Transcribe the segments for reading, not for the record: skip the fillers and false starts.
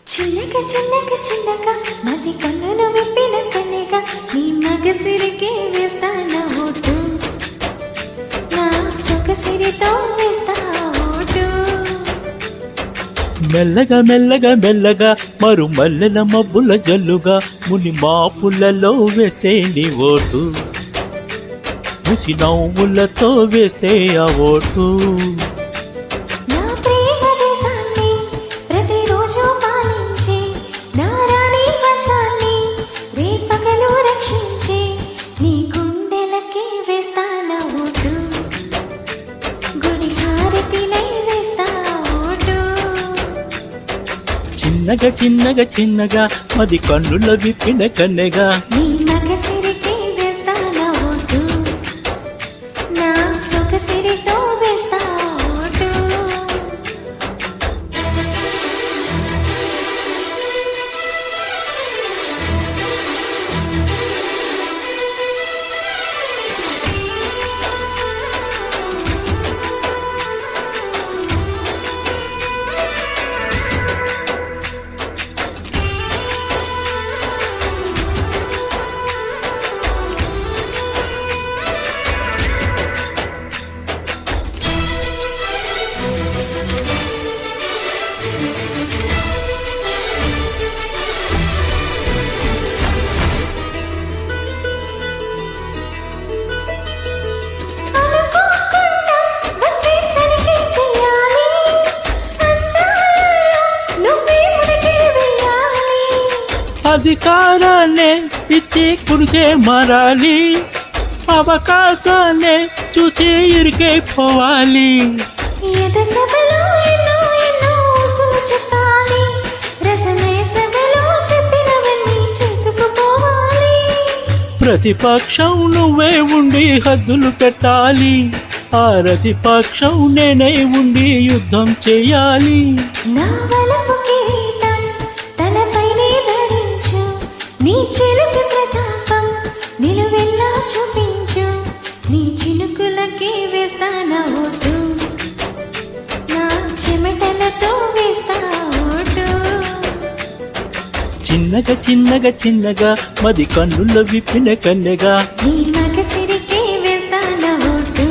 చిన్నగా చిన్నగా చిన్నగా మది కన్నులు విప్పిన కన్నెగా నీ మగసిరికి వేస్తానా ఓటు, నా సొగసిరితో వేస్తా ఓటు. మెల్లగా మెల్లగా మెల్లగా మరు మల్లెల మబ్బుల జల్లుగా ముని మాపులలో వేసే నీ ఓటు, ముసి నవ్వులతో వేసే ఆ ఓటు. చిన్నగా చిన్నగా చిన్నగా మది కన్నుల విప్పిన కన్నెగా నీ మగసిరికి వేస్తానా ఓటు, నా సొగసిరితో వేస్తా ఓటు. అధికారాన్నే ఇచ్చి కుడిచే మారాలి, అవకాశాన్నే చూసి ఇరికైపోవాలి. ప్రతిపక్షం నువ్వే ఉండి హద్దులు పెట్టాలి, ఆ ప్రతిపక్షం నేనే ఉండి యుద్ధం చెయ్యాలి. నీ చిలుకు ప్రతాపం నిలువెల్లా చూపించు, నీ చిలుకులకి వేస్తానా ఓటు, నా చెమటలతో వేస్తా ఓటు. చిన్నగా చిన్నగా చిన్నగా మది కన్నుల విప్పిన కన్నెగా నీ మగసిరికి వేస్తానా ఓటు,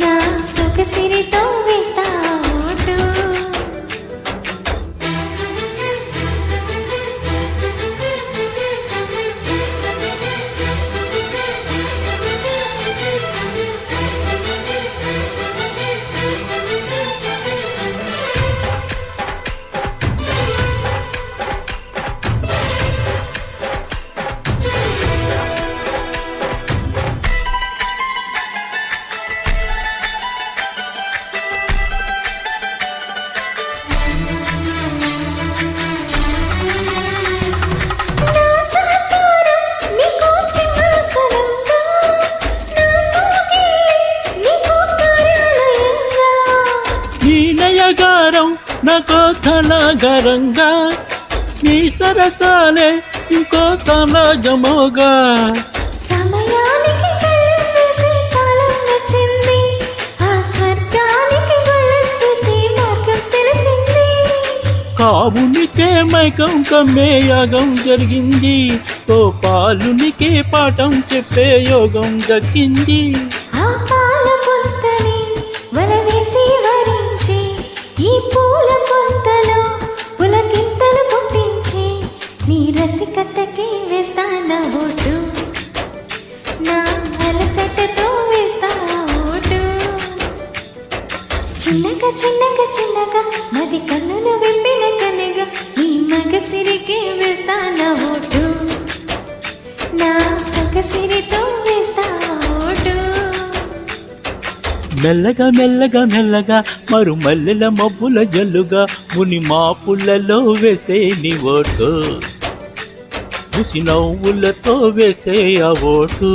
నా సొగసిరితో వేస్తా ఓటు. నాకో ధనగరంగా నీ సరసాలే ఇంకో సమాజమోగా. సమయానికి కళ్ళెత్తేసే కాలం వచ్చింది, ఆ స్వర్గానికి గొళ్ళెత్తేసే మార్గం తెలిసింది. కావునికే మైకం కమ్మే యాగం జరిగింది, ఓ పాలునికే పాఠం చెప్పే యోగం దక్కింది. ఆ పాల పొంతని వలవేసి వరించి, ఈ పూల పొంతలో పులకింతలు పుట్టించి, నీ రసికతకి వేస్తానా ఓటు, నా అలసటతో వేస్తా ఓటు. చిన్నగా చిన్నగా చిన్నగా మది కన్నులు విప్పిన కనెగా నీ మగసిరికి వేస్తానా ఓటు. మెల్లగా మెల్లగా మెల్లగా మరు మల్లెల మబ్బుల జల్లుగా ముని మాపులలో వేసే నీ ఓటు ముసి నవ్వులతో వేసే ఆ ఓటు